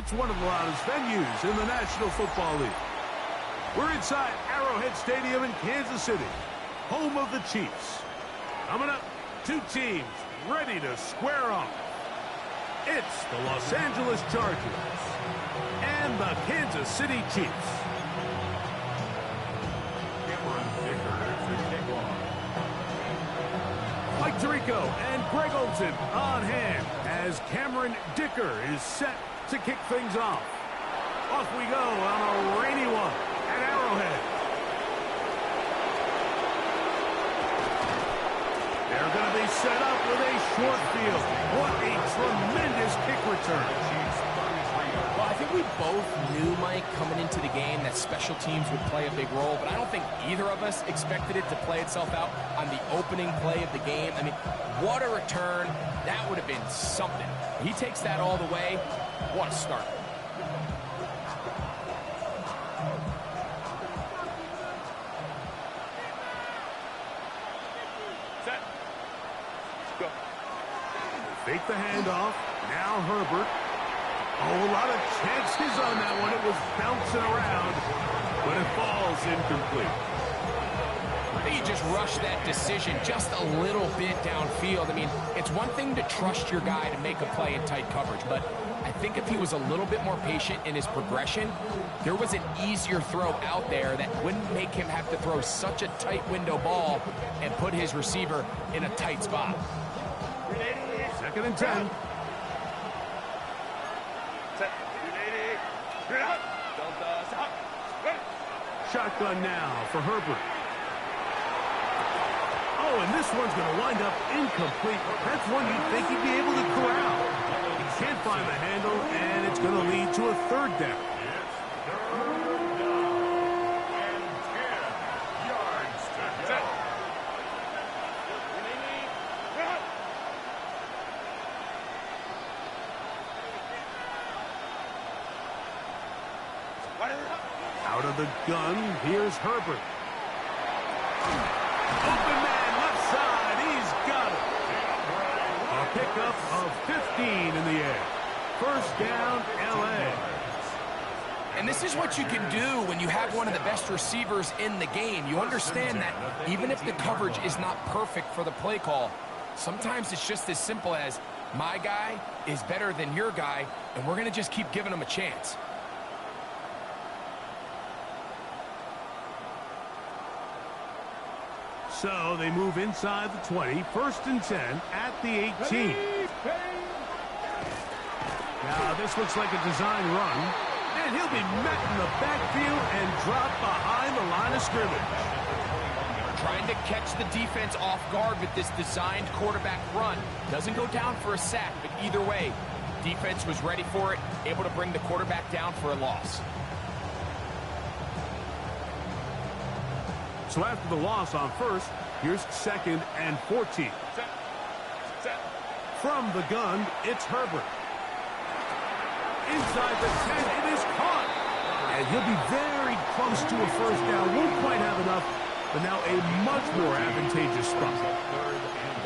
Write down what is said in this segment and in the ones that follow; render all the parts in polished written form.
It's one of the loudest venues in the National Football League. We're inside Arrowhead Stadium in Kansas City, home of the Chiefs. Coming up, two teams ready to square off. It's the Los Angeles Chargers and the Kansas City Chiefs. Mike Tirico and Greg Olsen on hand as Cameron Dicker is set to kick things off. Off we go on a rainy one at Arrowhead. They're going to be set up with a short field. What a tremendous kick return. Well, I think we both knew, Mike, coming into the game that special teams would play a big role, but I don't think either of us expected it to play itself out on the opening play of the game. I mean, what a return. That would have been something. He takes that all the way. What a start. Set. Let's go. Fake the handoff. Now Herbert. Oh, a lot of chances on that one. It was bouncing around, but it falls incomplete. I think you just rushed that decision just a little bit downfield. I mean, it's one thing to trust your guy to make a play in tight coverage, but I think if he was a little bit more patient in his progression, there was an easier throw out there that wouldn't make him have to throw such a tight window ball and put his receiver in a tight spot. 2nd and 10. Shotgun now for Herbert. Oh, and this one's going to wind up incomplete. That's one you'd think he'd be able to corral. He can't find the handle, and it's going to lead to a 3rd down. Out of the gun, here's Herbert. Open man, left side, he's got it. A pickup of 15 in the air. 1st down, L.A. And this is what you can do when you have one of the best receivers in the game. You understand that even if the coverage is not perfect for the play call, sometimes it's just as simple as my guy is better than your guy, and we're going to just keep giving him a chance. So they move inside the 20, 1st and 10 at the 18. Now this looks like a design run, and he'll be met in the backfield and dropped behind the line of scrimmage. Trying to catch the defense off guard with this designed quarterback run. Doesn't go down for a sack, but either way, defense was ready for it, able to bring the quarterback down for a loss. So after the loss on 1st, here's 2nd and 14. From the gun, it's Herbert. Inside the 10, it is caught. And he'll be very close to a 1st down. Won't quite have enough, but now a much more advantageous spot.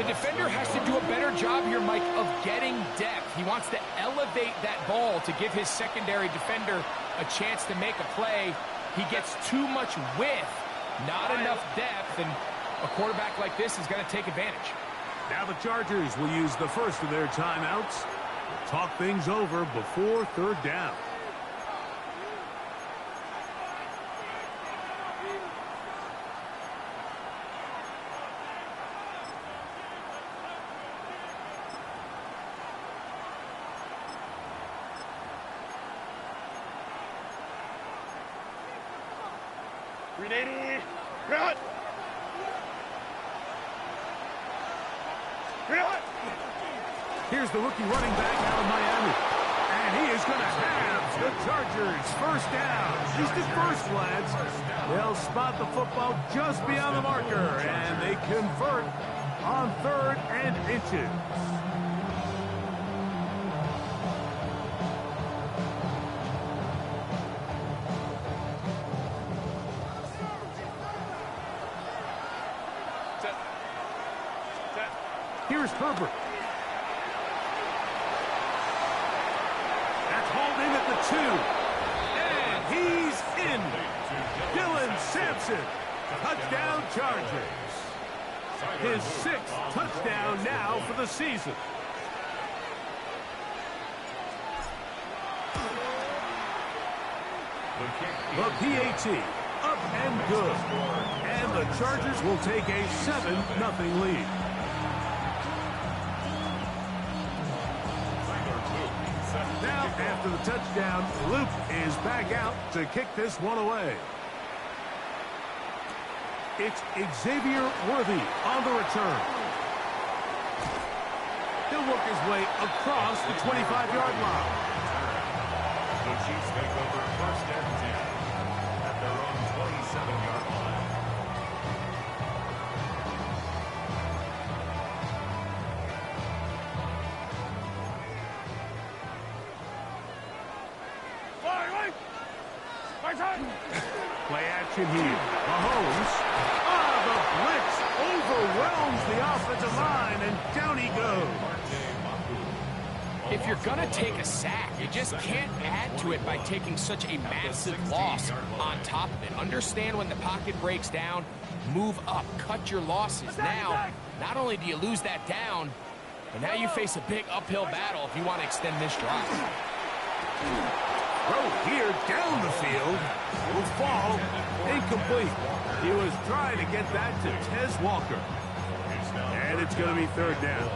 The defender has to do a better job here, Mike, of getting depth. He wants to elevate that ball to give his secondary defender a chance to make a play. He gets too much width. Not enough depth, and a quarterback like this is going to take advantage. Now the Chargers will use the first of their timeouts. Talk things over before 3rd down. Here's the rookie running back out of Miami. And he is going to have the Chargers 1st down. Just at first, lads. They'll spot the football just beyond the marker, and they convert on 3rd and inches. Here's Herbert. That's hauled in at the Johnson. Touchdown Chargers. His 6th touchdown now for the season. The PAT, up and good. And the Chargers will take a 7-0 lead. Now, after the touchdown, Luke is back out to kick this one away. It's Xavier Worthy on the return. He'll work his way across the 25-yard line. The Chiefs take over 1st and 10 at their own 27-yard line. Play action here. Mahomes. The blitz overwhelms the offensive line, and down he goes. If you're going to take a sack, you just can't add to it by taking such a massive loss on top of it. Understand when the pocket breaks down, move up, cut your losses. Now, not only do you lose that down, but now you face a big uphill battle if you want to extend this drive. Throw here down the field will fall incomplete. He was trying to get that to Tez Walker. And it's going to be 3rd down.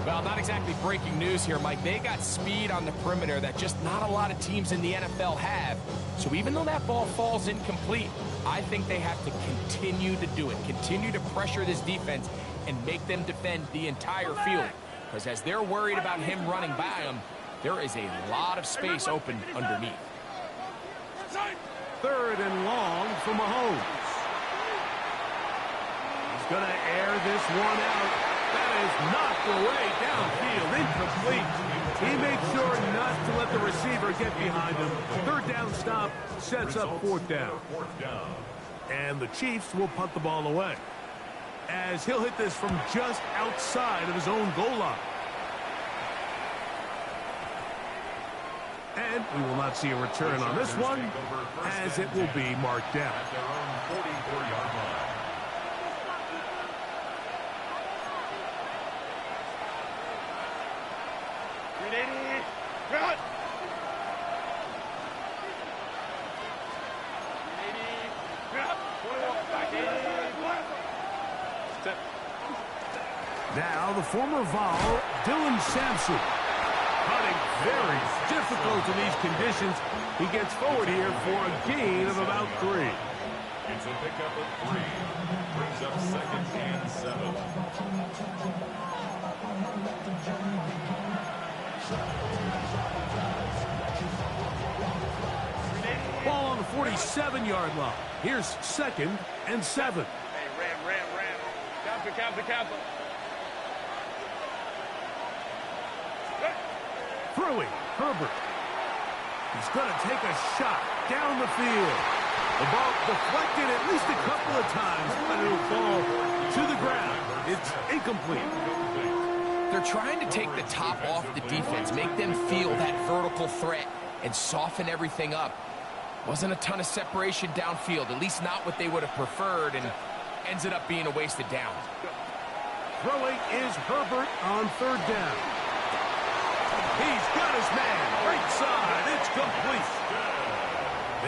Well, not exactly breaking news here, Mike. They got speed on the perimeter that just not a lot of teams in the NFL have. So even though that ball falls incomplete, I think they have to continue to do it. Continue to pressure this defense and make them defend the entire field. Because as they're worried about him running by them, there is a lot of space open underneath. 3rd and long for Mahomes. He's going to air this one out. That is knocked away downfield, incomplete. He made sure not to let the receiver get behind him. 3rd down stop sets up 4th down. And the Chiefs will punt the ball away, as he'll hit this from just outside of his own goal line. And we will not see a return on this one, as it will be marked down. At their own 44-yard line. Now the former Vol, Dylan Sampson. Running very difficult in these conditions. He gets forward here for a gain of about 3. It's a pickup of 3. Brings up 2nd and 7. Ball on the 47-yard line. Here's 2nd and 7. Hey, ram. Kappa. Throwing, Herbert. He's going to take a shot down the field. The ball deflected at least a couple of times, but it'll fall to the ground. It's incomplete. They're trying to take the top off the defense, make them feel that vertical threat, and soften everything up. Wasn't a ton of separation downfield, at least not what they would have preferred, and ends it up being a wasted down. Throwing is Herbert on 3rd down. He's got his man. Right side. It's complete.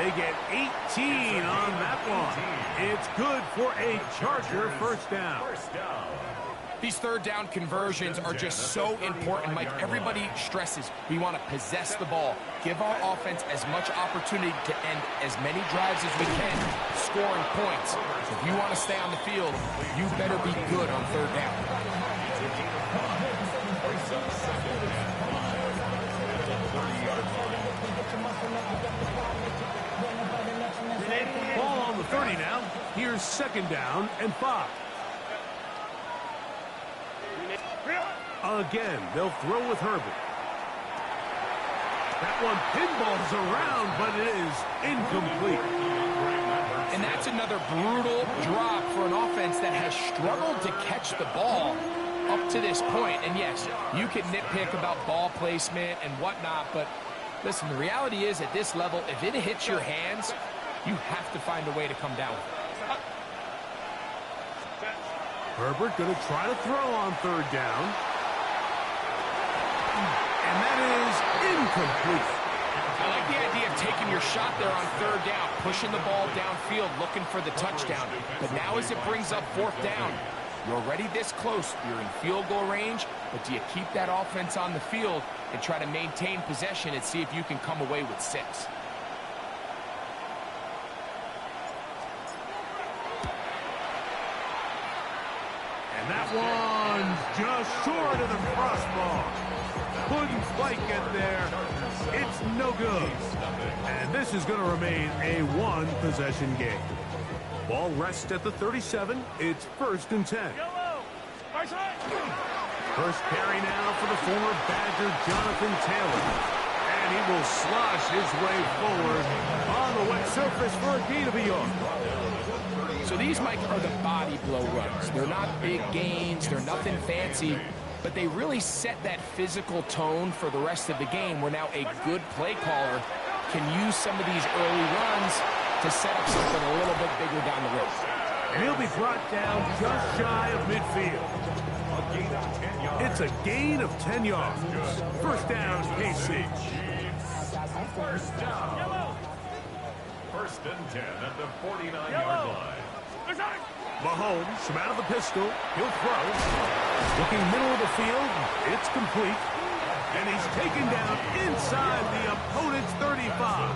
They get 18 on that one. It's good for a Charger 1st down. These 3rd down conversions are just so important, Mike. Everybody stresses we want to possess the ball, give our offense as much opportunity to end as many drives as we can, scoring points. If you want to stay on the field, you better be good on 3rd down. Ball on the 30 now. Here's 2nd down and 5. Again, they'll throw with Herbert. That one pinballs around, but it is incomplete. And that's another brutal drop for an offense that has struggled to catch the ball up to this point. And yes, you can nitpick about ball placement and whatnot, but listen, the reality is at this level, if it hits your hands, You have to find a way to come down with it. Herbert going to try to throw on third down. And that is incomplete. I like the idea of taking your shot there on third down, pushing the ball downfield, looking for the touchdown. But now as it brings up fourth down, you're already this close. You're in field goal range, but do you keep that offense on the field and try to maintain possession and see if you can come away with 6? And that one's just short of the crossbar. Couldn't quite get there. It's no good. And this is going to remain a one-possession game. Ball rests at the 37. It's 1st and 10. First carry now for the former Badger, Jonathan Taylor. And he will slosh his way forward on the wet surface for a gain of a yard. So these, Mike, are the body blow runs. They're not big gains. They're nothing fancy. But they really set that physical tone for the rest of the game where now a good play caller can use some of these early runs to set up something a little bit bigger down the road. And he'll be brought down just shy of midfield. It's a gain of 10 yards. First down, KC. First down. 1st and 10 at the 49-yard line. Mahomes from out of the pistol. He'll throw. Looking middle of the field. It's complete. And he's taken down inside the opponent's 35.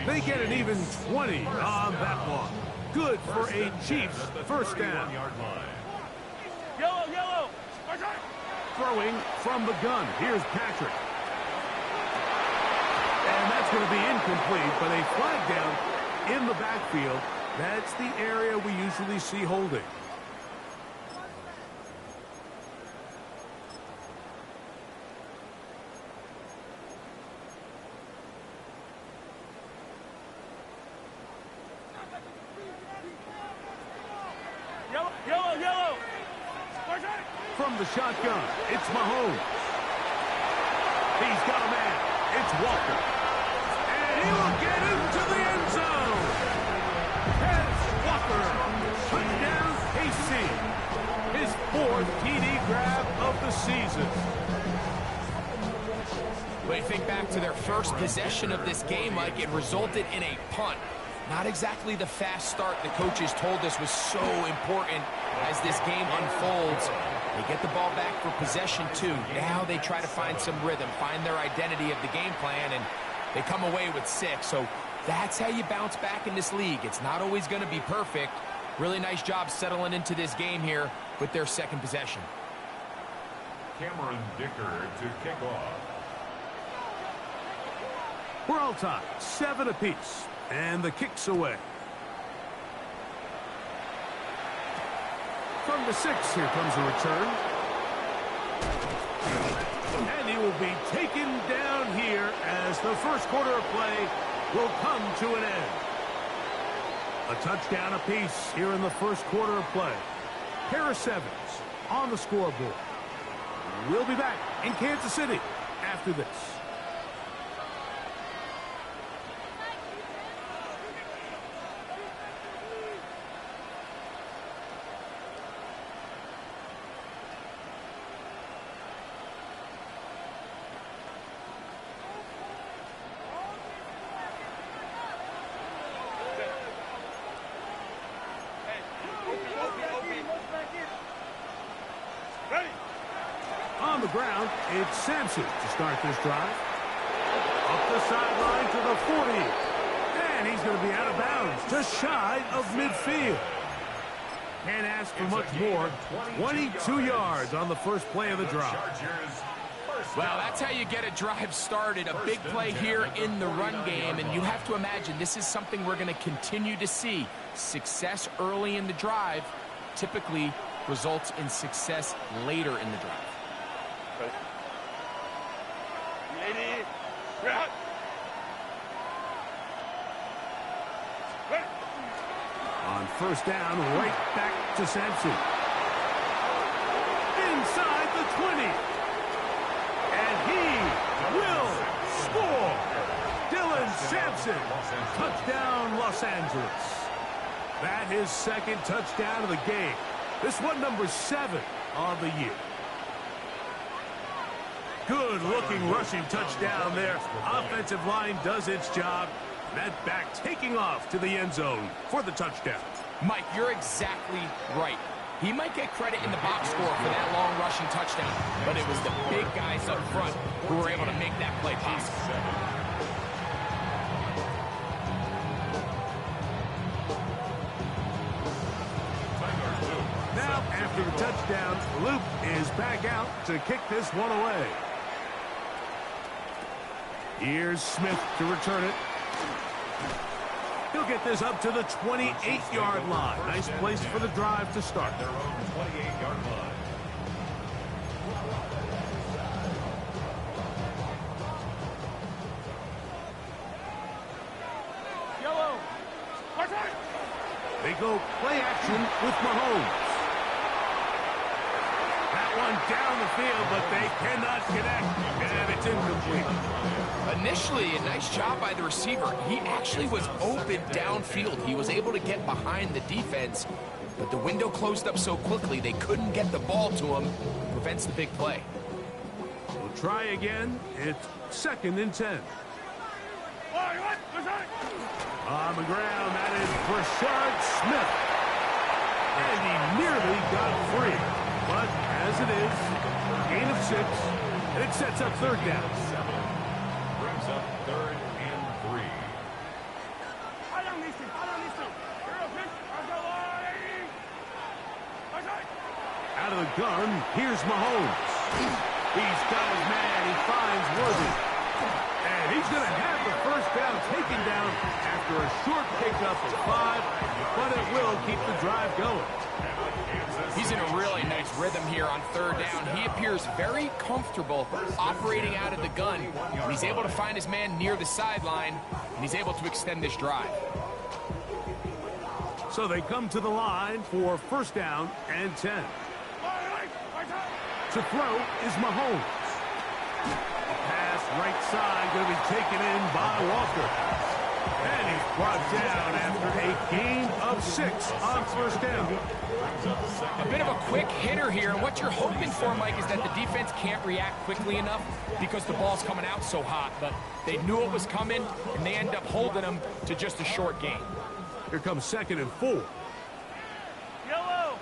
They get an even 20 on that one. Good for a Chiefs first down. Yellow. Throwing from the gun. Here's Patrick. And that's going to be incomplete, but a flag down in the backfield. That's the area we usually see holding. Yellow. From the shotgun, it's Mahomes. He's got a man. It's Walker. And he will get into the end zone. That's Walker. Touchdown, KC. His 4th TD grab of the season. But you think back to their first possession of this game, Mike, it resulted in a punt. Not exactly the fast start the coaches told us was so important as this game unfolds. They get the ball back for possession 2. Now they try to find some rhythm, find their identity of the game plan, and they come away with 6. So that's how you bounce back in this league. It's not always going to be perfect. Really nice job settling into this game here with their 2nd possession. Cameron Dicker to kick off. We're all tied, 7 apiece. And the kick's away. From the 6, here comes a return. And he will be taken down here as the first quarter of play will come to an end. A touchdown apiece here in the first quarter of play. Harris Evans on the scoreboard. We'll be back in Kansas City after this. On the ground, it's Sampson to start this drive. Up the sideline to the 40. And he's going to be out of bounds, just shy of midfield. Can't ask for much more. 22 yards on the first play of the drive. Well, that's how you get a drive started. A big play here in the run game, and you have to imagine this is something we're going to continue to see. Success early in the drive typically results in success later in the drive. On first down, right back to Sampson. Inside the 20. And he will score. Dylan Sampson Wilson. Touchdown, Los Angeles. That is second touchdown of the game. This one number 7 on the year. Good-looking rushing touchdown there. Offensive line does its job. That back taking off to the end zone for the touchdown. Mike, you're exactly right. He might get credit in the box score for that long rushing touchdown, but it was the big guys up front who were able to make that play possible. Now, after the touchdown, Luke is back out to kick this one away. Here's Smith to return it. He'll get this up to the 28-yard line. Nice place for the drive to start. Their own 28-yard line. Yellow. They go play action with Mahomes. That one down the field, but they cannot connect, and it's incomplete. Initially, a nice job by the receiver. He actually was open downfield. He was able to get behind the defense, but the window closed up so quickly they couldn't get the ball to him. Prevents the big play. We'll try again. It's 2nd and 10. On the ground, that is Brashard Smith. And he nearly got free. But as it is, gain of 6, and it sets up 3rd down. Brings up 3rd and 3. Out of the gun, here's Mahomes. He's got his man. He finds Worthy. And he's going to have the 1st down taken down after a short pickup of 5, but it will keep the drive going. He's in a really nice rhythm here on 3rd down. He appears very comfortable operating out of the gun. And he's able to find his man near the sideline, and he's able to extend this drive. So they come to the line for 1st down and 10. To throw is Mahomes. Pass right side going to be taken in by Walker. And he's brought down after a gain of 6 on 1st down. A bit of a quick hitter here, and what you're hoping for, Mike, is that the defense can't react quickly enough because the ball's coming out so hot. But they knew it was coming, and they end up holding them to just a short gain. Here comes 2nd and 4. Yellow.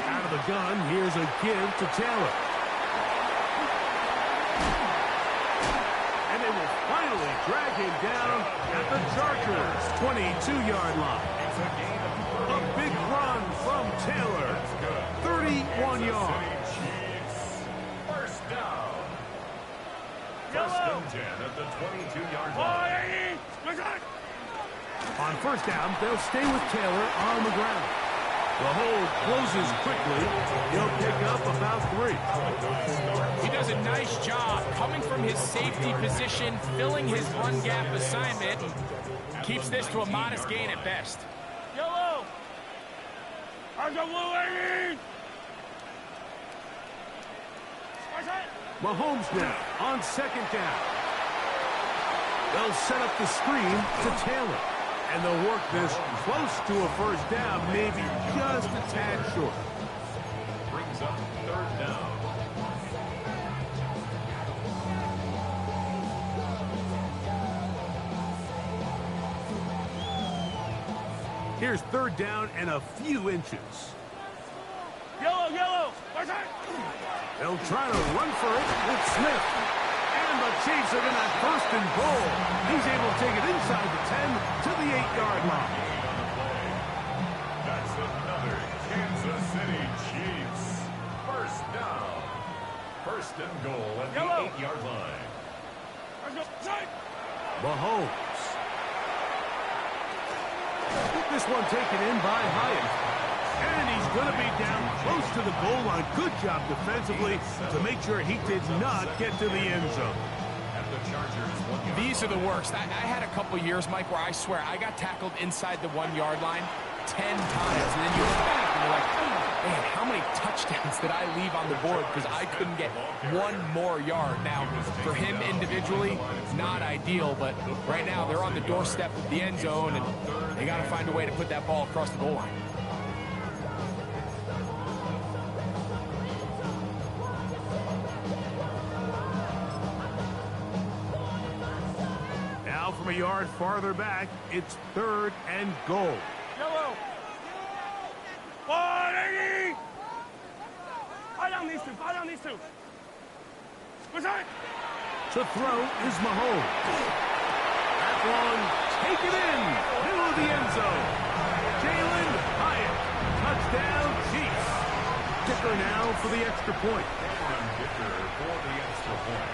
Out of the gun, here's a give to Taylor. And they will finally drag him down at the Chargers' 22-yard line. A big run from Taylor. 31 yards. 1st down. 1st and 10 at the 22-yard line. On 1st down, they'll stay with Taylor on the ground. The hold closes quickly. He'll pick up about 3. He does a nice job coming from his safety position, filling his run gap assignment, and keeps this to a modest gain at best. Yellow. Mahomes now on 2nd down. They'll set up the screen to Taylor. And they'll work this close to a 1st down, maybe just a tad short. Brings up 3rd down. Here's 3rd down and a few inches. Yellow. They'll try to run for it with Smith. And the Chiefs are going to 1st and goal. He's able to take it inside the 10 to the 8-yard line. That's another Kansas City Chiefs 1st down. 1st and goal at the 8-yard line. Mahomes. This one taken in by Hyatt. And he's going to be down close to the goal line. Good job defensively to make sure he did not get to the end zone. These are the worst. I had a couple years, Mike, where I swear I got tackled inside the 1-yard line, 10 times, and then you look back and you're like, man, how many touchdowns did I leave on the board because I couldn't get one more yard? Now, for him individually, not ideal, but right now they're on the doorstep of the end zone, and they got to find a way to put that ball across the goal line. Now from a yard farther back, it's 3rd and goal. Yellow. 180. Fight down these two. Fight down these two. What's that? To throw is Mahomes. That one taken in, middle of the end zone. Jalen Hyatt, touchdown Chiefs. Dicker now for the extra point. Cameron Dicker for the extra point.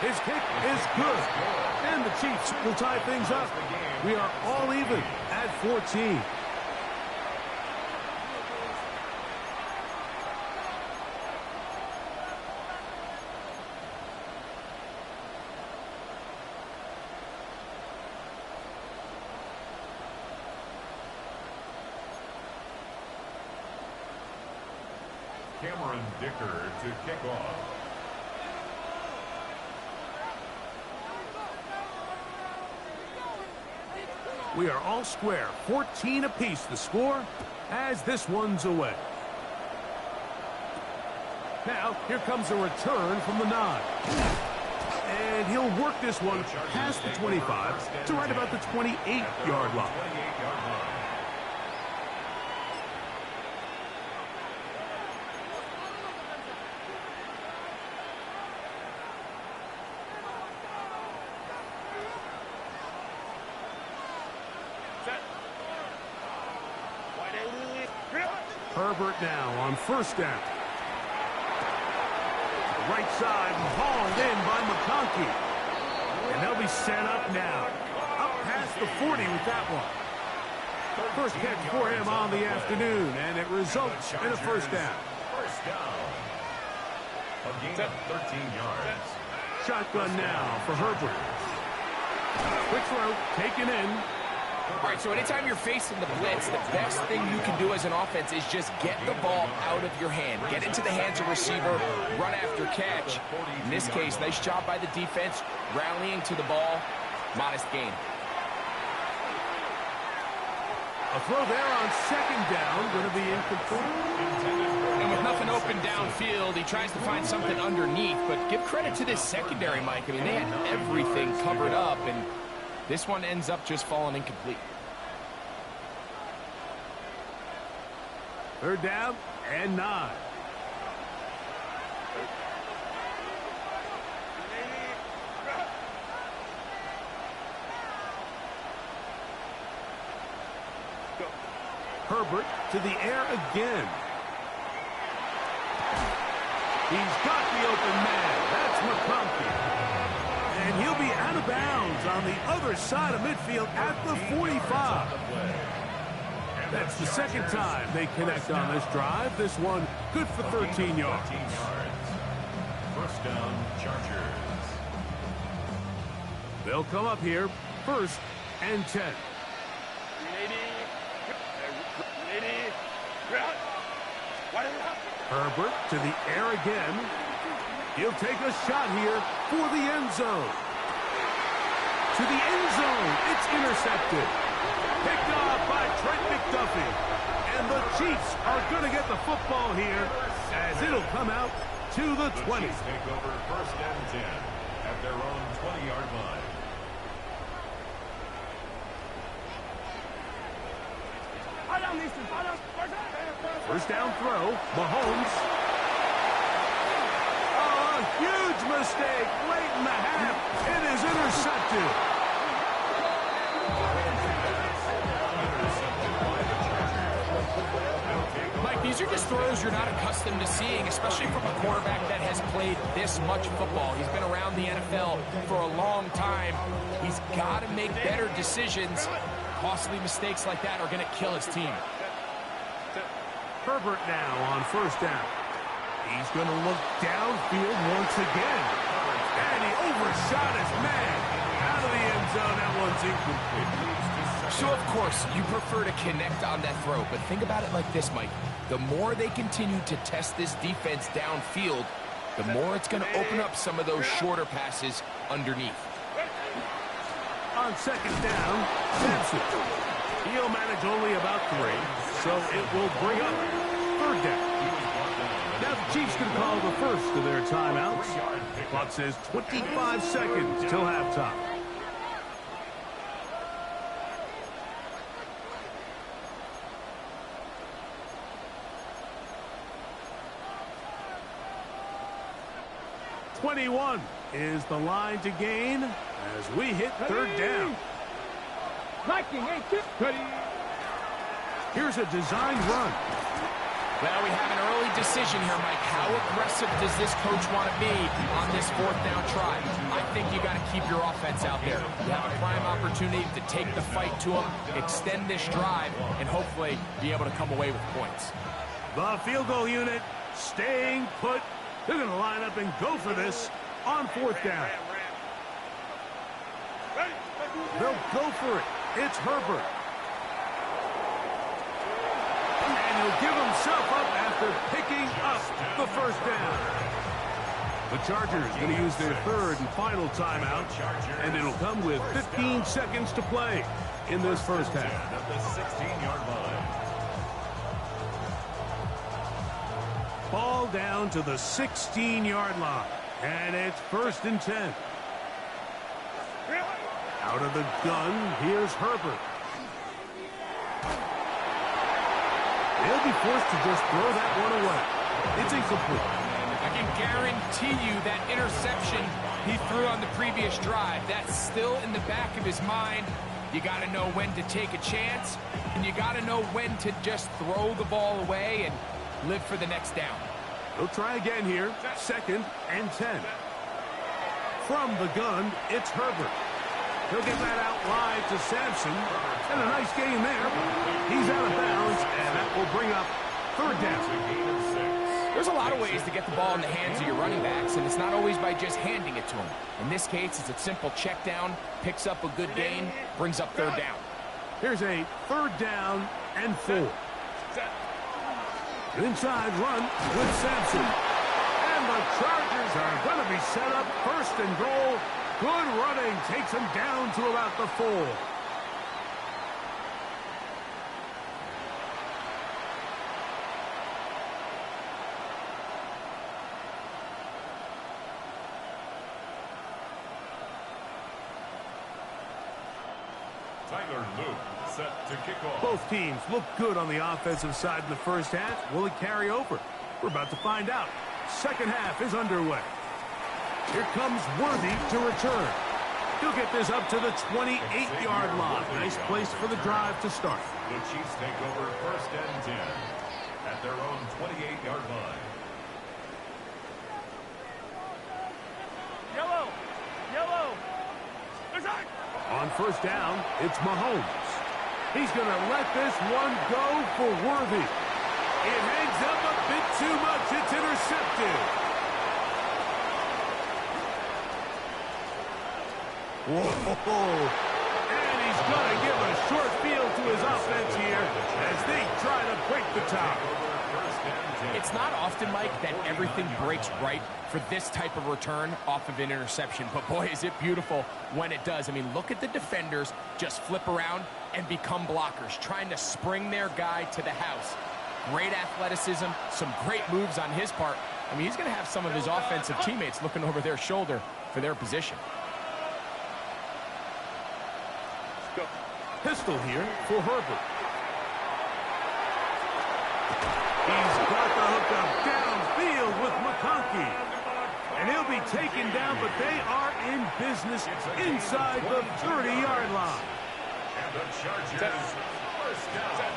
His kick is good. And the Chiefs will tie things up. We are all even at 14. Cameron Dicker to kick off. We are all square. 14 apiece the score as this one's away. Now, here comes a return from the 9. And he'll work this one past the 25 to right about the 28-yard line. Herbert now on 1st down. Right side, hauled in by McConkey. And they'll be set up now. Up past the 40 with that one. First catch for him on the afternoon, and it results in a 1st down. First down. A gain of 13 yards. Shotgun now for Herbert. Quick throw, taken in. All right, so anytime you're facing the blitz, the best thing you can do as an offense is just get the ball out of your hand. Get into the hands of receiver, run after catch. In this case, nice job by the defense, rallying to the ball, modest gain. A throw there on 2nd down, going to be incomplete. And with nothing open downfield, he tries to find something underneath, but give credit to this secondary, Mike. I mean, they had everything covered up, and this one ends up just falling incomplete. 3rd down and 9. Herbert to the air again. He's got the open man. That's McConkey. And he'll be out of bounds on the other side of midfield at the 45. That's the 2nd time they connect on this drive. This one good for 13 yards. First down, Chargers. They'll come up here, 1st and 10. Herbert to the air again. He'll take a shot here for the end zone. To the end zone. It's intercepted. Picked off by Trent McDuffie. And the Chiefs are going to get the football here as it'll come out to the 20. The Chiefs take over 1st and 10 at their own 20-yard line. First down throw. Mahomes. Oh, a huge mistake late in the half. It is intercepted. Mike, these are just throws you're not accustomed to seeing, especially from a quarterback that has played this much football. He's been around the NFL for a long time. He's got to make better decisions. Costly mistakes like that are going to kill his team. Herbert now on 1st down. He's going to look downfield once again. And he overshot his man. Out of the end zone, that one's incomplete. So, of course, you prefer to connect on that throw, but think about it like this, Mike. The more they continue to test this defense downfield, the more it's going to open up some of those shorter passes underneath. On second down, Sampson. He'll manage only about 3, so it will bring up third down. Now the Chiefs can call the first of their timeouts. Clock says 25 seconds till halftime. .21 is the line to gain as we hit third down. Here's a designed run. Well, we have an early decision here, Mike. How aggressive does this coach want to be on this fourth down try? I think you got to keep your offense out there. You have a prime opportunity to take the fight to them, extend this drive, and hopefully be able to come away with points. The field goal unit staying put. They're going to line up and go for this on fourth down. They'll go for it. It's Herbert. And he'll give himself up after picking up the first down. The Chargers going to use their third and final timeout, and it'll come with 15 seconds to play in this first half. At the 16-yard line. Ball down to the 16-yard line, and it's 1st and 10. Out of the gun, here's Herbert. They'll be forced to just throw that one away. It's incomplete. I can guarantee you that interception he threw on the previous drive, that's still in the back of his mind. You got to know when to take a chance, and you got to know when to just throw the ball away and live for the next down. They'll try again here. 2nd and 10. From the gun, it's Herbert. He'll get that out wide to Sampson. And a nice gain there. He's out of bounds, and that will bring up third down. There's a lot of ways to get the ball in the hands of your running backs, and it's not always by just handing it to them. In this case, it's a simple check down, picks up a good gain, brings up third down. Here's a third down and 4. Inside run with Sampson. And the Chargers are going to be set up 1st and goal. Good running takes him down to about the 4. Tyler Luke set to kick off. Both teams look good on the offensive side in the first half. Will it carry over? We're about to find out. Second half is underway. Here comes Worthy to return. He'll get this up to the 28-yard line. Nice place for the drive to start. The Chiefs take over 1st and 10 at their own 28-yard line. Yellow. On first down, it's Mahomes. He's going to let this one go for Worthy. It hangs up a bit too much. It's intercepted. Whoa. And he's going to give a short field to his offense here as they try to break the top. It's not often, Mike, that everything breaks right for this type of return off of an interception. But, boy, is it beautiful when it does. I mean, look at the defenders just flip around and become blockers, trying to spring their guy to the house. Great athleticism, some great moves on his part. I mean, he's going to have some of his offensive teammates looking over their shoulder for their position. Pistol here for Herbert. He's got the hookup downfield with McConkey. And he'll be taken down, but they are in business inside the 30-yard line. And the Chargers 1st down.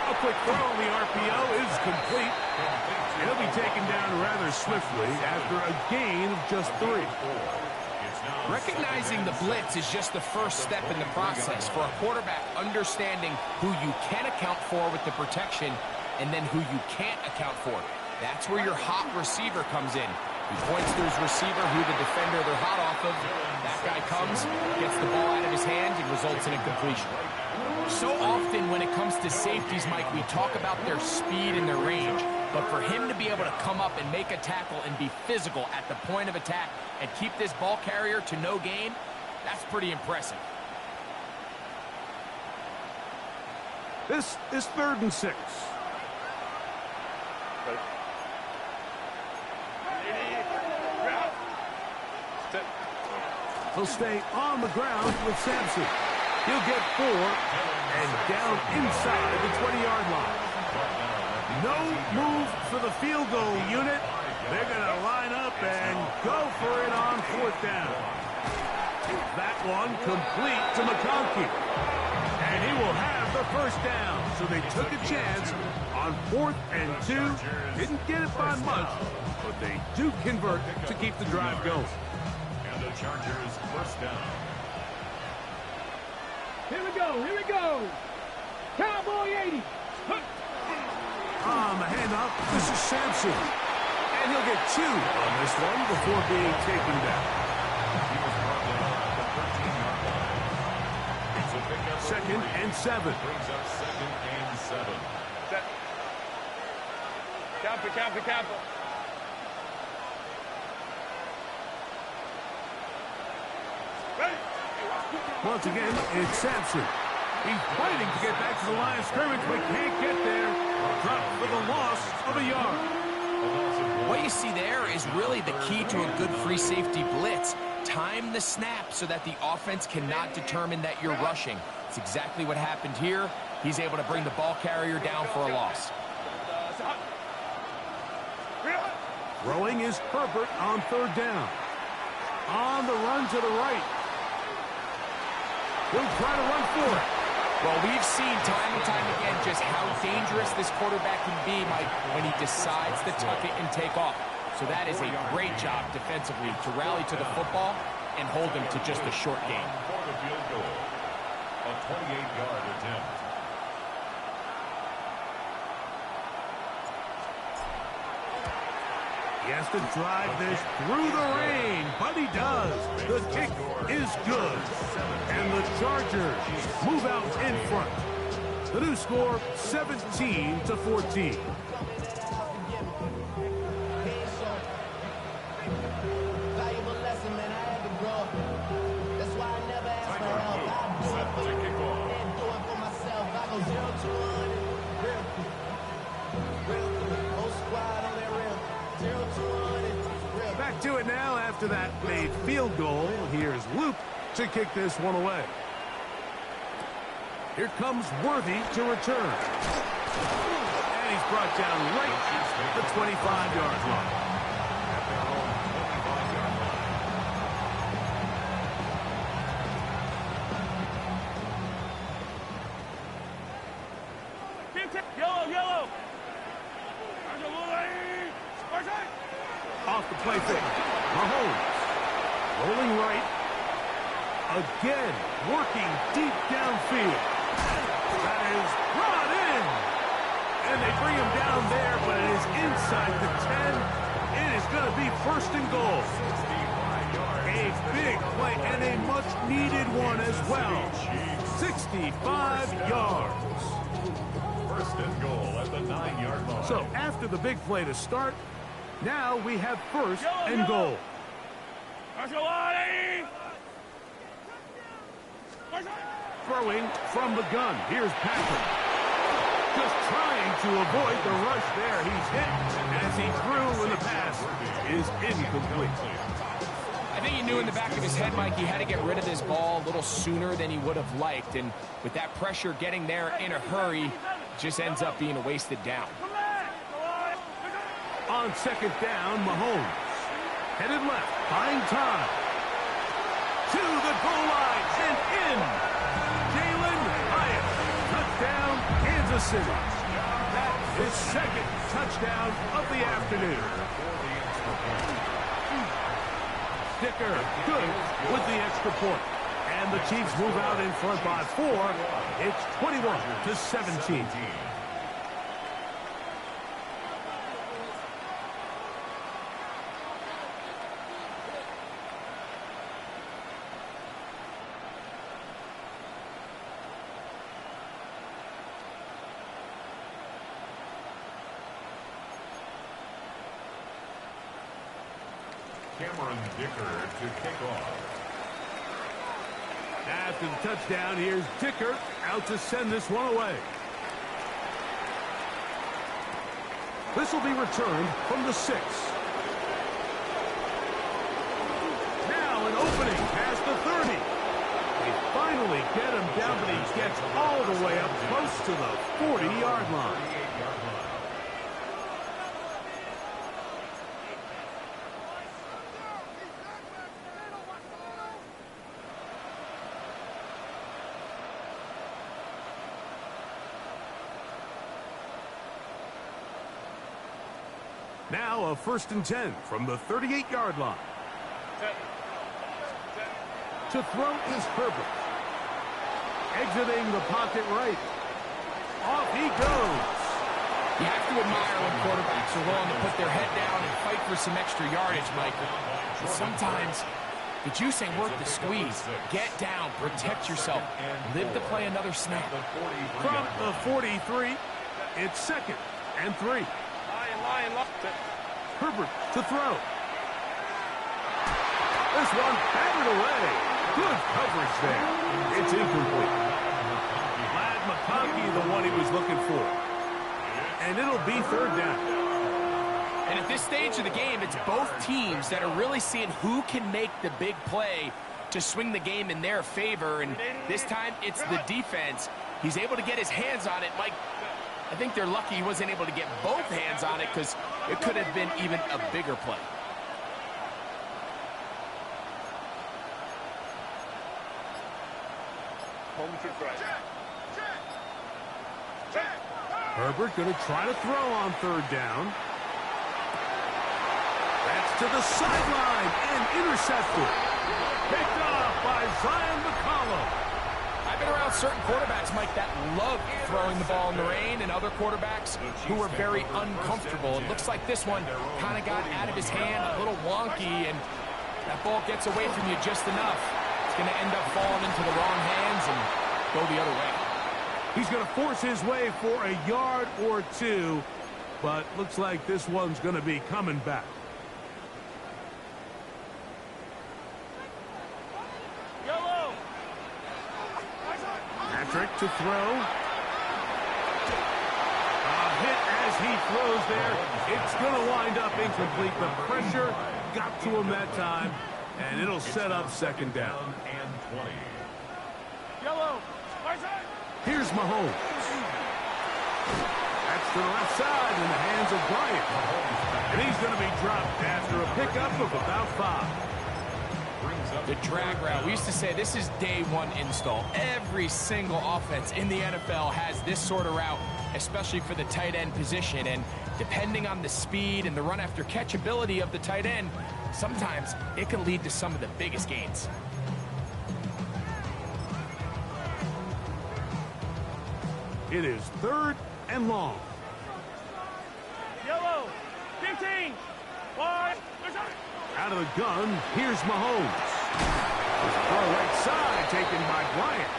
A quick throw on the RPO is complete. He'll be taken down rather swiftly after a gain of just 3. Recognizing the blitz is just the first step in the process for a quarterback understanding who you can account for with the protection and then who you can't account for. That's where your hot receiver comes in. He points to his receiver, who the defender they're hot off of. That guy comes, gets the ball out of his hand, and results in a completion. So often when it comes to safeties, Mike, we talk about their speed and their range. But for him to be able to come up and make a tackle and be physical at the point of attack and keep this ball carrier to no gain, that's pretty impressive. This is 3rd and 6. He'll stay on the ground with Sampson. He'll get 4 and down inside the 20-yard line. No move for the field goal unit. They're going to line up and go for it on 4th down. That one complete to McConkey. And he will have the 1st down. So they took a chance on 4th and 2. Didn't get it by much, but they do convert to keep the drive going. And the Chargers 1st down. Here we go. Cowboy 80. On the handoff, this is Sampson. And he'll get 2 on this one before being taken down. He was brought down at the 13-yard line. It's a pickup. 2nd and 7. Brings up 2nd and 7. Set. Copy. Ready? Once again, it's Sampson. He's fighting to get back to the line of scrimmage, but can't get there. Dropped for the loss of a yard. What you see there is really the key to a good free safety blitz. Time the snap so that the offense cannot determine that you're rushing. It's exactly what happened here. He's able to bring the ball carrier down for a loss. Throwing is Herbert on 3rd down. On the run to the right. He'll try to run for it. Well, we've seen time and time again just how dangerous this quarterback can be, Mike, when he decides to tuck it and take off. So that is a great job defensively to rally to the football and hold him to just a short gain. For the field goal. A 28-yard attempt. He has to drive this through the rain, but he does. The kick is good. And the Chargers move out in front. The new score, 17-14. Back to it now after that made field goal. Here's Luke to kick this one away. Here comes Worthy to return. And he's brought down right at the 25-yard line. Yellow. Off the play fake. Mahomes. Rolling right. Again, working deep downfield. That is brought in. And they bring him down there, but it is inside the 10. It is going to be 1st and goal. A big play and a much-needed one as well. 65 yards. 1st and goal at the 9-yard line. So after the big play to start, now we have 1st and goal. Throwing from the gun. Here's Patrick. Just trying to avoid the rush there. He's hit as he threw, and the pass is incomplete. I think he knew in the back of his head, Mike, he had to get rid of this ball a little sooner than he would have liked. And with that pressure getting there in a hurry, it just ends up being a wasted down. On 2nd down, Mahomes. Headed left, buying time. To the goal line and in. Jalen Hyatt. Touchdown, Kansas City. That is 2nd touchdown of the afternoon. Dicker, good with the extra point. And the Chiefs move out in front by 4. It's 21-17. Cameron Dicker to kick off. After the touchdown, here's Dicker out to send this one away. This will be returned from the 6. Now an opening past the 30. They finally get him down, but he gets all the way up close to the 40-yard line. Now a 1st and 10 from the 38-yard line. To throw is Herbert. Exiting the pocket right. Off he goes. You have to admire when quarterbacks are willing to put their head down and fight for some extra yardage, Mike. But sometimes the juice ain't worth the squeeze. Get down, protect yourself, live to play another snap. From the 43, it's 2nd and 3. Herbert to throw. This one batted away. Good coverage there. It's incomplete. Ladd McConkey, the one he was looking for. And it'll be 3rd down. And at this stage of the game, it's both teams that are really seeing who can make the big play to swing the game in their favor. And this time, it's the defense. He's able to get his hands on it. Mike, I think they're lucky he wasn't able to get both hands on it because it could have been even a bigger play. Herbert going to try to throw on 3rd down. That's to the sideline and intercepted. Picked off by Zion McCollum. I've been around certain quarterbacks, Mike, that love throwing the ball in the rain, and other quarterbacks who are very uncomfortable. It looks like this one kind of got out of his hand, a little wonky, and that ball gets away from you just enough. It's going to end up falling into the wrong hands and go the other way. He's going to force his way for a yard or 2, but looks like this one's going to be coming back. Patrick to throw. A hit as he throws there. It's going to wind up incomplete. The pressure got to him that time, and it'll set up 2nd down. Here's Mahomes. That's to the left side in the hands of Bryant. And he's going to be dropped after a pickup of about 5. The drag route. We used to say this is day 1 install. Every single offense in the NFL has this sort of route, especially for the tight end position. And depending on the speed and the run after catch ability of the tight end, sometimes it can lead to some of the biggest gains. It is 3rd and long. Yellow, 15, wide, out of the gun, here's Mahomes. Throw right side taken by Bryant.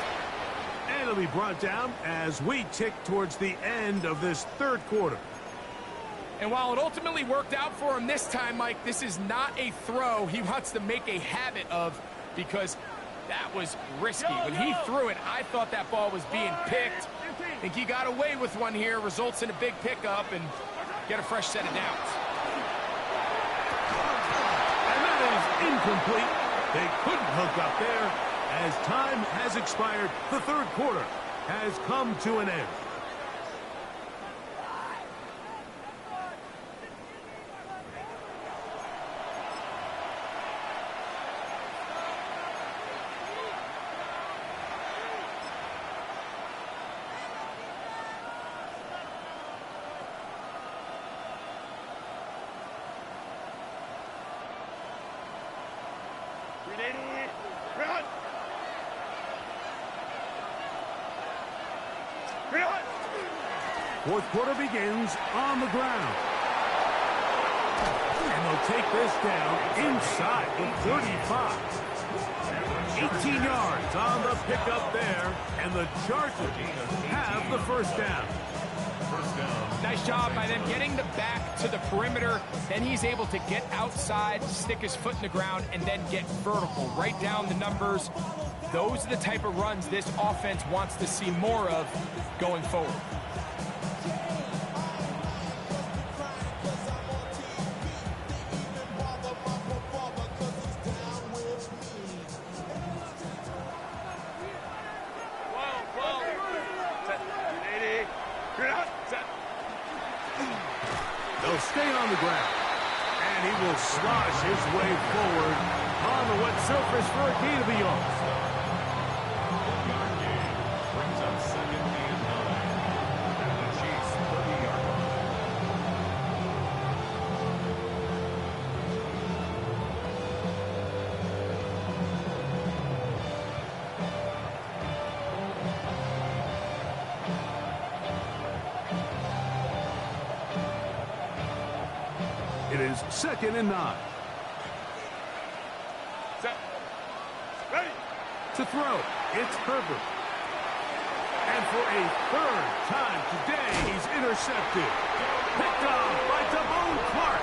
And it'll be brought down as we tick towards the end of this 3rd quarter. And while it ultimately worked out for him this time, Mike, this is not a throw he wants to make a habit of because that was risky. When he threw it, I thought that ball was being picked. I think he got away with one here, results in a big pickup and get a fresh set of downs. And that is incomplete. They couldn't hook up there. As time has expired, the 3rd quarter has come to an end. Fourth quarter begins on the ground. And they'll take this down inside the 35. 18 yards on the pickup there, and the Chargers have the 1st down. first down. Nice job by them getting the back to the perimeter. Then he's able to get outside, stick his foot in the ground, and then get vertical. Right down the numbers. Those are the type of runs this offense wants to see more of going forward. They'll stay on the ground. And he will slosh his way forward on the wet surface for a gain of a yard. Yard gain brings up second and 9. And the Chiefs 30-yard line. It is second and 9. Set. Ready. To throw, it's Herbert. And for a third time today, he's intercepted. Picked off by Damone Clark.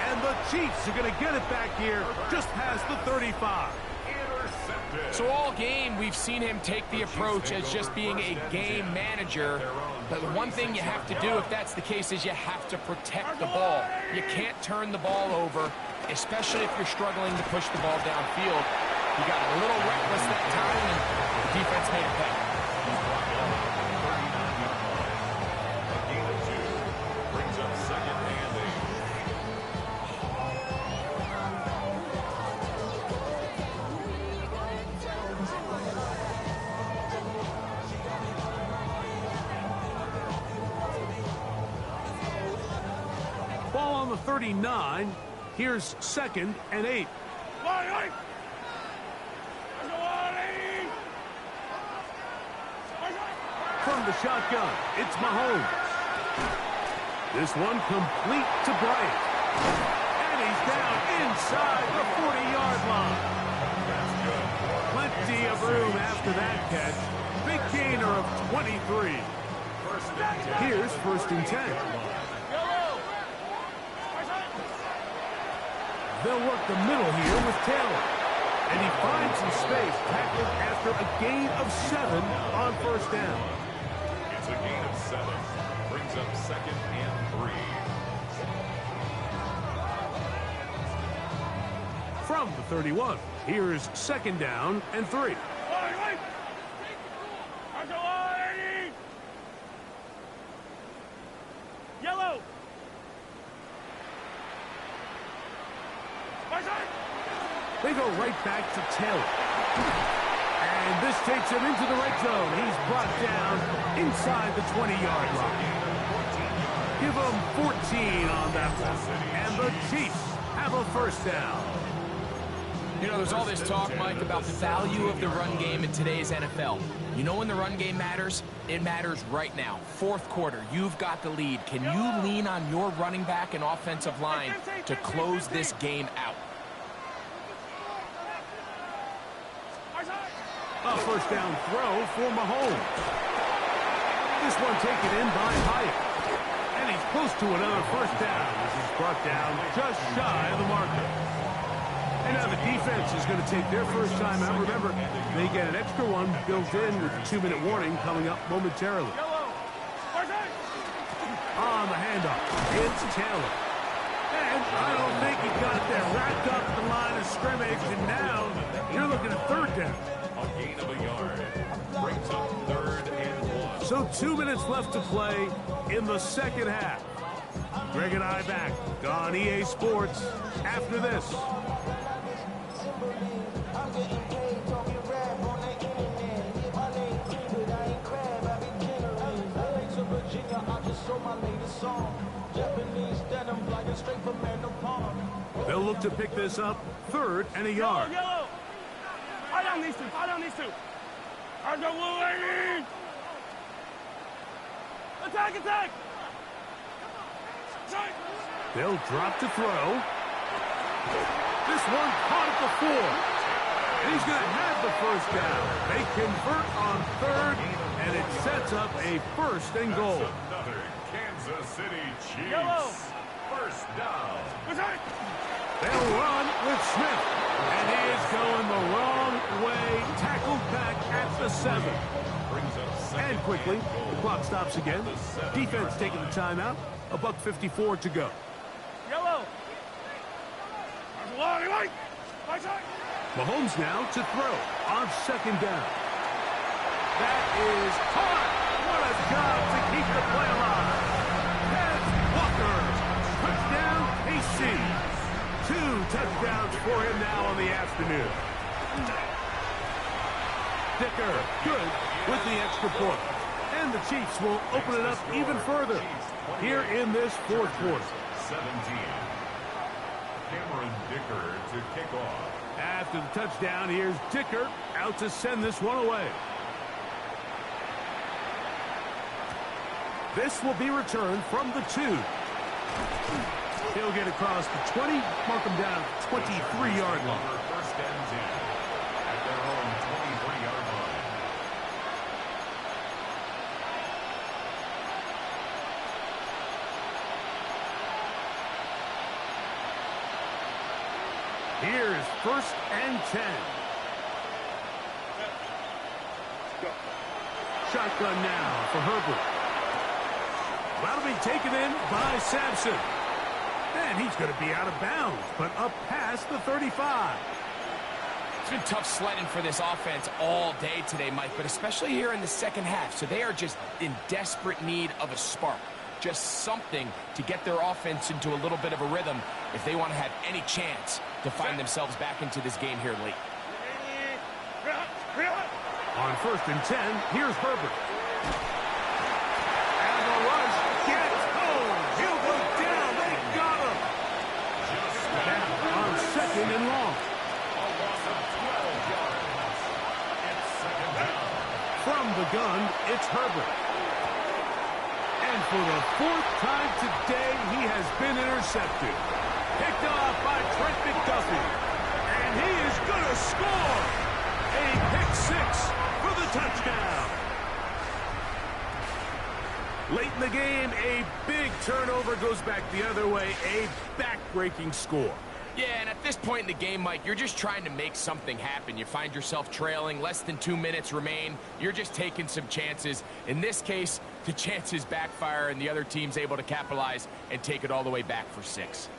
And the Chiefs are going to get it back here just past the 35. Intercepted. So all game, we've seen him take the approach as just being a game manager. But the one thing you have to do if that's the case is you have to protect the ball. You can't turn the ball over, especially if you're struggling to push the ball downfield. He got a little reckless that time, and the defense made a play. He's brought down at the 39-yard line. A gain of 2 brings up second and 8. Ball on the 39. Here's second and 8. From the shotgun, it's Mahomes. This one complete to Bryant. And he's down inside the 40-yard line. Plenty of room after that catch. Big gainer of 23. Here's first and 10. They'll work the middle here with Taylor. And he finds some space, tackled after a gain of 7 on first down. It's a gain of 7. Brings up second and 3. From the 31, here's second down and 3. Yellow. They go right back to Taylor. And this takes him into the red zone. He's brought down inside the 20-yard line. Give him 14 on that one. And the Chiefs have a first down. You know, there's all this talk, Mike, about the value of the run game in today's NFL. You know when the run game matters? It matters right now. Fourth quarter, you've got the lead. Can you lean on your running back and offensive line to close this game out? A first down throw for Mahomes. This one taken in by Hyatt. And he's close to another first down. This is brought down just shy of the marker. And now the defense is going to take their first time out. Remember, they get an extra one built in with a 2-minute warning coming up momentarily. On the handoff, it's Taylor. And I don't think he got there. Wrapped up the line of scrimmage, and now you're looking at third down. A gain of a yard. Brings up third and 1. So 2 minutes left to play in the second half. Greg and I back on EA Sports after this. They'll look to pick this up, third and a yard. Yellow. Fire down these two. Fire down these two. Attack, attack. They'll drop to throw. This one caught at the 4. And he's going to have the first down. They convert on third, and it sets up a first and goal. Another Kansas City Chiefs. Yellow. First down. They'll run with Smith. And he is going the wrong way. Tackled back at the 7. Brings up second And quickly, and goal. the clock stops again. The 7-yard Defense taking the line. timeout. $1:54 to go. Yellow. Mahomes now to throw on second down. That is hard. What a job to keep the play alive. That's Walker. Touchdown, KC. 2 touchdowns for him now on the afternoon. Dicker, good with the extra point. And the Chiefs will open it up even further here in this fourth quarter. 17. Cameron Dicker to kick off. After the touchdown, here's Dicker out to send this one away. This will be returned from the 2. He'll get across the 20, mark him down at the 23-yard line. First and 10 at their own 23-yard line. Here's first and 10. Shotgun now for Herbert. That'll be taken in by Sampson. And he's going to be out of bounds, but up past the 35. It's been tough sledding for this offense all day today, Mike, but especially here in the second half. So they are just in desperate need of a spark. Just something to get their offense into a little bit of a rhythm if they want to have any chance to find themselves back into this game here late. On first and 10, here's Herbert. And the rush gets home. He'll go down. They got him. Now on second and long. A loss of 12 yards. It's second down. From the gun, it's Herbert. And for the 4th time today, he has been intercepted. Picked off by Trent McDuffie. And he is going to score. A pick 6 for the touchdown. Late in the game, a big turnover goes back the other way. A back-breaking score. Yeah, and at this point in the game, Mike, you're just trying to make something happen. You find yourself trailing, less than 2 minutes remain. You're just taking some chances. In this case, the chances backfire and the other team's able to capitalize and take it all the way back for 6.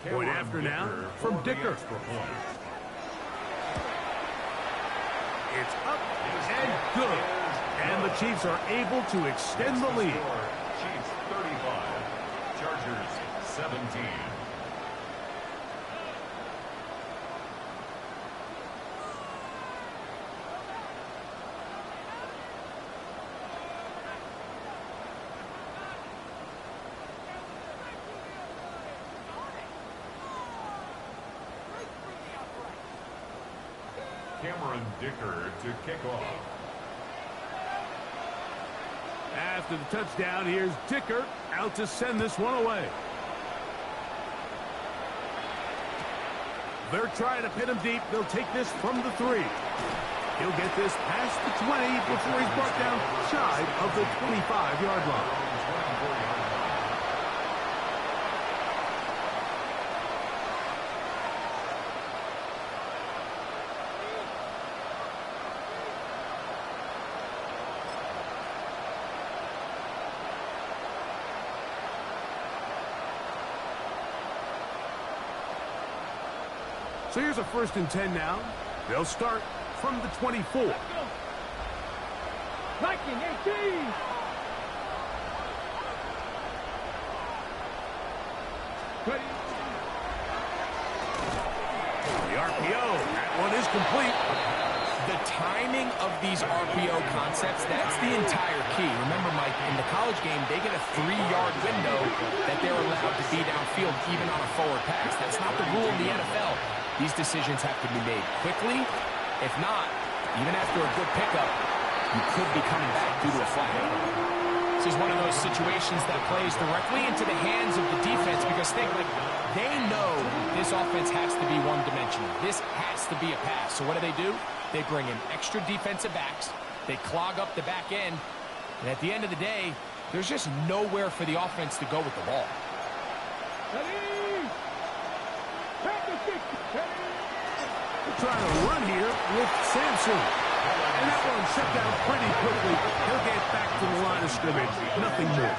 Point after now from Dicker. It's up and good. And the Chiefs are able to extend the lead. Chiefs 35, Chargers 17. Cameron Dicker to kick off. After the touchdown, here's Dicker out to send this one away. They're trying to pin him deep. They'll take this from the 3. He'll get this past the 20 before he's brought down shy of the 25-yard line. So here's a first and 10 now. They'll start from the 24. 19, 18. The RPO, that one is complete. The timing of these RPO concepts, that's the entire key. Remember, Mike, in the college game, they get a 3-yard window that they're allowed to be downfield, even on a forward pass. That's not the rule in the NFL. These decisions have to be made quickly. If not, even after a good pickup, you could be coming back due to a flag. This is one of those situations that plays directly into the hands of the defense because they know this offense has to be one-dimensional. This has to be a pass. So what do? They bring in extra defensive backs. They clog up the back end. And at the end of the day, there's just nowhere for the offense to go with the ball. Trying to run here with Samson. And that one shut down pretty quickly. He'll get back to the line of scrimmage. Nothing more.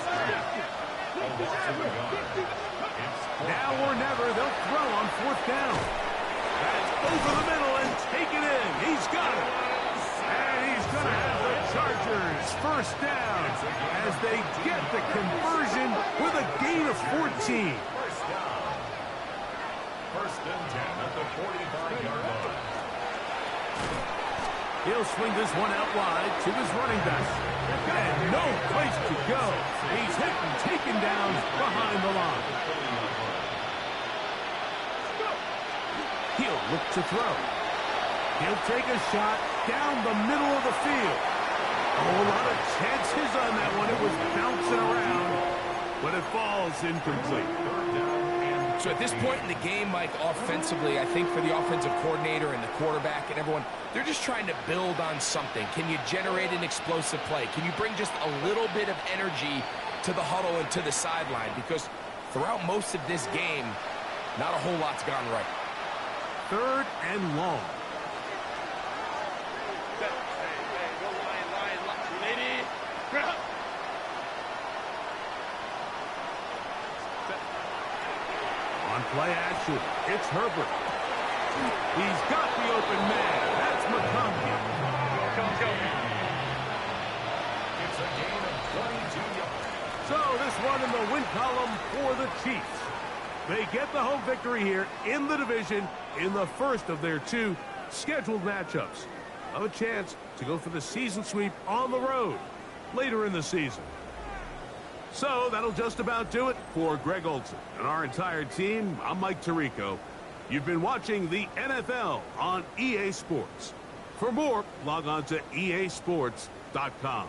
Now or never, they'll throw on 4th down. That's over the middle and take it in. He's got it. And he's going to have the Chargers 1st down as they get the conversion with a gain of 14. 1st and 10 at the 45-yard line. He'll swing this one out wide to his running back. And no place to go. He's hit and taken down behind the line. He'll look to throw. He'll take a shot down the middle of the field. Oh, a lot of chances on that one. It was bouncing around, but it falls incomplete. So at this point in the game, Mike, offensively, I think for the offensive coordinator and the quarterback and everyone, they're just trying to build on something. Can you generate an explosive play? Can you bring just a little bit of energy to the huddle and to the sideline? Because throughout most of this game, not a whole lot's gone right. 3rd and long. On play action, it's Herbert. He's got the open man. That's McConkey. It's a gain of 22 yards. So this one in the win column for the Chiefs. They get the home victory here in the division in the first of their 2 scheduled matchups. A chance to go for the season sweep on the road later in the season. So that'll just about do it for Greg Olsen and our entire team. I'm Mike Tirico. You've been watching the NFL on EA Sports. For more, log on to easports.com.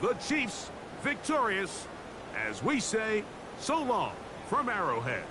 The Chiefs victorious, as we say, so long from Arrowhead.